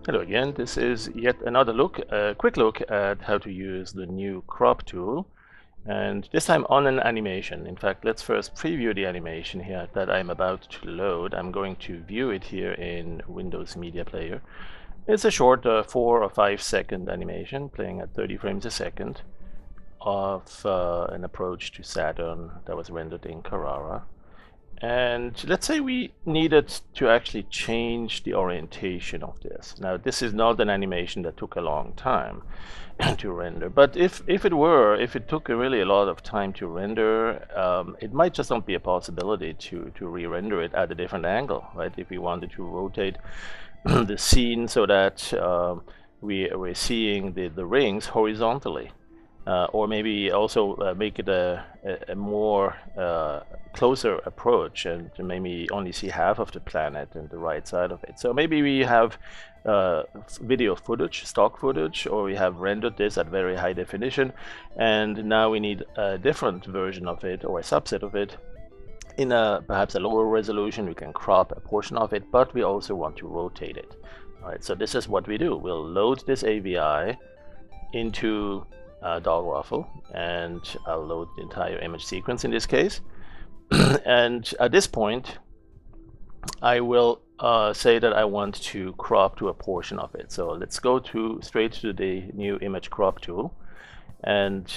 Hello again. This is yet another quick look at how to use the new crop tool, and this time on an animation. In fact, let's first preview the animation here that I'm about to load. I'm going to view it here in Windows Media Player. It's a short 4 or 5 second animation playing at 30 frames a second of an approach to Saturn that was rendered in Carrara. And let's say we needed to actually change the orientation of this. Now, this is not an animation that took a long time to render, but if it took really a lot of time to render, it might just not be a possibility to re-render it at a different angle, right? If we wanted to rotate the scene so that we're seeing the rings horizontally. Or maybe also make it a more closer approach and maybe only see half of the planet and the right side of it. So maybe we have video footage, stock footage, or we have rendered this at very high definition, and now we need a different version of it or a subset of it in perhaps a lower resolution. We can crop a portion of it, but we also want to rotate it. All right, so this is what we do. We'll load this AVI into Dogwaffle, and I'll load the entire image sequence in this case. And at this point, I will say that I want to crop to a portion of it. So let's go straight to the new image crop tool. And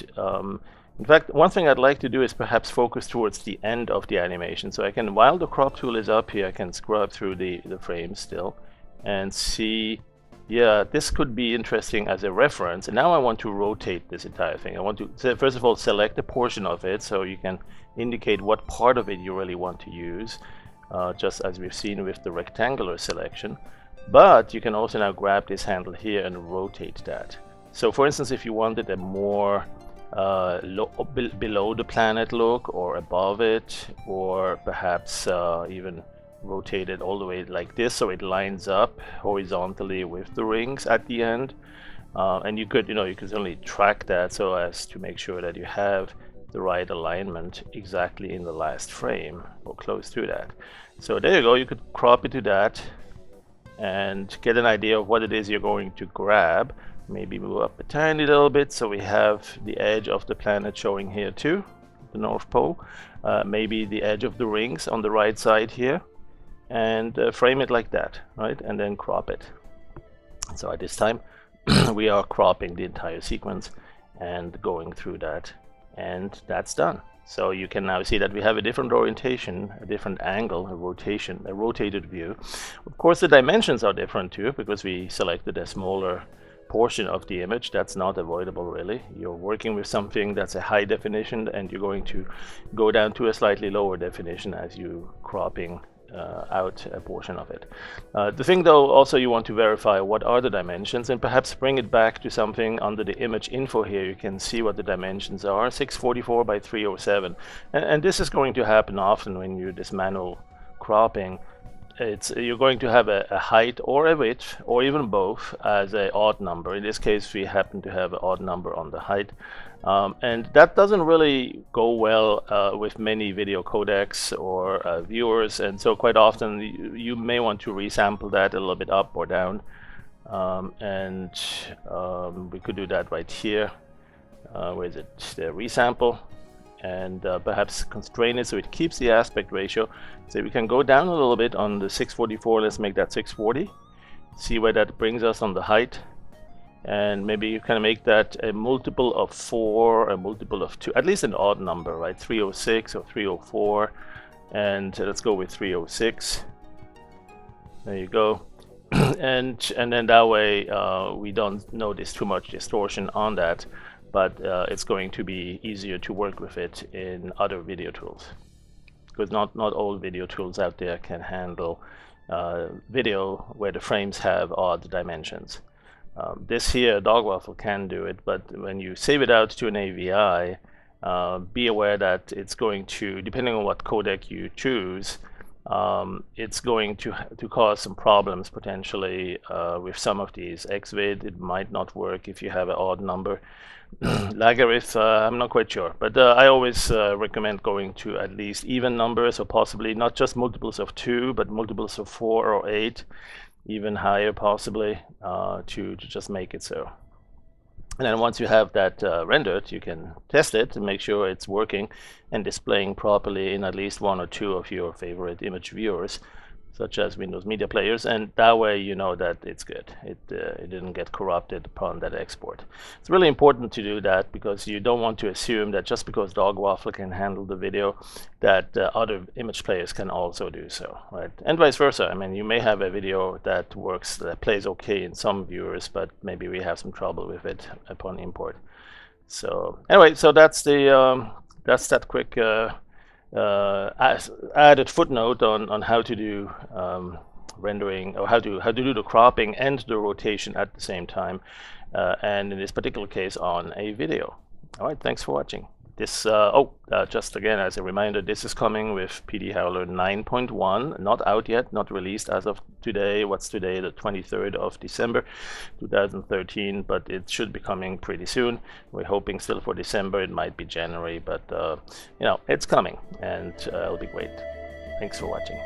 in fact, one thing I'd like to do is perhaps focus towards the end of the animation. So I can, while the crop tool is up here, I can scrub through the frames still and see, yeah, this could be interesting as a reference. And now I want to rotate this entire thing. I want to, first of all, select a portion of it so you can indicate what part of it you really want to use, just as we've seen with the rectangular selection. But you can also now grab this handle here and rotate that. So for instance, if you wanted a more below the planet look, or above it, or perhaps even rotate it all the way like this so it lines up horizontally with the rings at the end, and you could certainly track that so as to make sure that you have the right alignment exactly in the last frame or close to that. So there you go, you could crop it to that and get an idea of what it is you're going to grab. Maybe move up a tiny little bit so we have the edge of the planet showing here too, the North Pole, maybe the edge of the rings on the right side here, and frame it like that, right? And then crop it. So at this time we are cropping the entire sequence and going through that, and that's done. So you can now see that we have a different orientation, a different angle, a rotation, a rotated view. Of course, the dimensions are different too, because we selected a smaller portion of the image. That's not avoidable, really. You're working with something that's a high definition, and you're going to go down to a slightly lower definition as you cropping out a portion of it. The thing though, also you want to verify what are the dimensions, and perhaps bring it back to something under the image info here. You can see what the dimensions are, 644 by 307. And this is going to happen often when you do this manual cropping. You're going to have a height or a width, or even both, as an odd number. In this case, we happen to have an odd number on the height. And that doesn't really go well with many video codecs or viewers, and so quite often you may want to resample that a little bit up or down. We could do that right here. Where is it? The resample. And perhaps constrain it so it keeps the aspect ratio. So we can go down a little bit on the 644. Let's make that 640. See where that brings us on the height. And maybe you can make that a multiple of 4, a multiple of 2, at least an odd number, right? 306 or 304. And let's go with 306. There you go. and then that way we don't notice too much distortion on that. But it's going to be easier to work with it in other video tools, because not all video tools out there can handle video where the frames have odd dimensions. This here, Dogwaffle, can do it, but when you save it out to an AVI, be aware that it's going to, depending on what codec you choose, it's going to cause some problems potentially with some of these. XVID, it might not work if you have an odd number. Lagarith, I'm not quite sure, but I always recommend going to at least even numbers, or possibly not just multiples of 2, but multiples of 4 or 8. even higher possibly, to just make it so. And then once you have that rendered, you can test it to make sure it's working and displaying properly in at least one or two of your favorite image viewers, such as Windows Media Players, and that way you know that it's good. It didn't get corrupted upon that export. It's really important to do that because you don't want to assume that just because Dogwaffle can handle the video, that other image players can also do so, right? And vice versa. I mean, you may have a video that works, that plays okay in some viewers, but maybe we have some trouble with it upon import. So anyway, so that's that quick added footnote on how to do rendering, or how to do the cropping and the rotation at the same time, and in this particular case on a video. All right, thanks for watching. This just again as a reminder, this is coming with PD Howler 9.1, not out yet, not released as of today. What's today? The 23rd of December 2013, but it should be coming pretty soon. We're hoping still for December. It might be January, but you know, it's coming, and it'll be great. Thanks for watching.